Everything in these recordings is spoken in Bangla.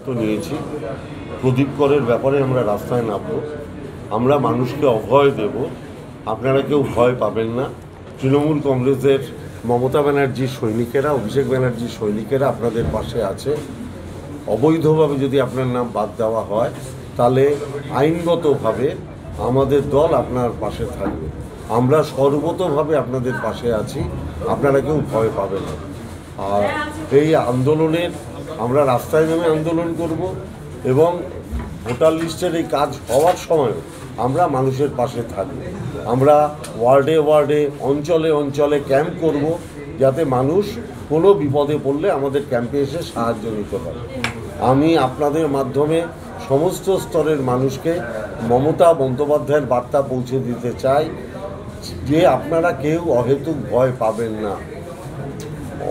তো নিয়েছি প্রদীপ করের ব্যাপারে আমরা রাস্তায় নামব। আমরা মানুষকে অভয় দেব, আপনারা কেউ ভয় পাবেন না। তৃণমূল কংগ্রেসের মমতা ব্যানার্জির সৈনিকেরা, অভিষেক ব্যানার্জির সৈনিকেরা আপনাদের পাশে আছে। অবৈধভাবে যদি আপনার নাম বাদ দেওয়া হয় তাহলে আইনগতভাবে আমাদের দল আপনার পাশে থাকবে। আমরা সর্বতোভাবে আপনাদের পাশে আছি, আপনারা কেউ ভয় পাবেন না। আর এই আন্দোলনের আমরা রাস্তায় নেমে আন্দোলন করব এবং ভোটার লিস্টের এই কাজ হওয়ার সময় আমরা মানুষের পাশে থাকব। আমরা ওয়ার্ডে ওয়ার্ডে, অঞ্চলে অঞ্চলে ক্যাম্প করব, যাতে মানুষ কোনো বিপদে পড়লে আমাদের ক্যাম্পে এসে সাহায্য নিতে পারে। আমি আপনাদের মাধ্যমে সমস্ত স্তরের মানুষকে মমতা বন্দ্যোপাধ্যায়ের বার্তা পৌঁছে দিতে চাই যে আপনারা কেউ অহেতুক ভয় পাবেন না।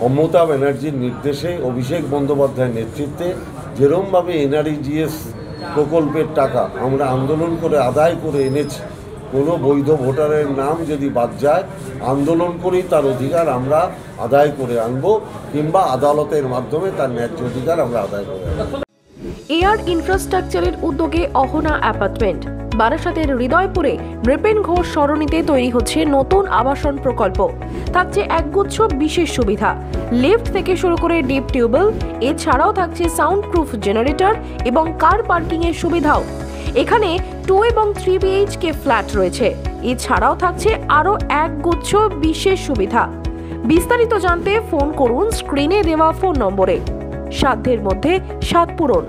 মমতা ব্যানার্জির নির্দেশে, অভিষেক বন্দ্যোপাধ্যায়ের নেতৃত্বে যেরমভাবে এনআরইজিএস প্রকল্পের টাকা আমরা আন্দোলন করে আদায় করে এনেছি, কোনো বৈধ ভোটারের নাম যদি বাদ যায়, আন্দোলন করেই তার অধিকার আমরা আদায় করে আনব, কিংবা আদালতের মাধ্যমে তার ন্যায্য অধিকার আমরা আদায় করে আনব। এয়ার ইনফ্রাস্ট্রাকচারের উদ্যোগে অহনা অ্যাপার্টমেন্ট, বারাসাতের হৃদয়পুরে নৃপেন ঘোষ সরণিতে তৈরি হচ্ছে নতুন আবাসন প্রকল্প। থাকছে একগুচ্ছ বিশেষ সুবিধা, লিফট থেকে শুরু করে ডিপ টিউবওয়েল, এছাড়াও থাকছে সাউন্ড প্রুফ জেনারেটর এবং কার পার্কিং এর সুবিধাও। এখানে 2 এবং 3 BHK ফ্ল্যাট রয়েছে। এছাড়াও থাকছে আরও একগুচ্ছ বিশেষ সুবিধা। বিস্তারিত জানতে ফোন করুন স্ক্রিনে দেওয়া ফোন নম্বরে। সাধ্যের মধ্যে স্বাদ পূরণ।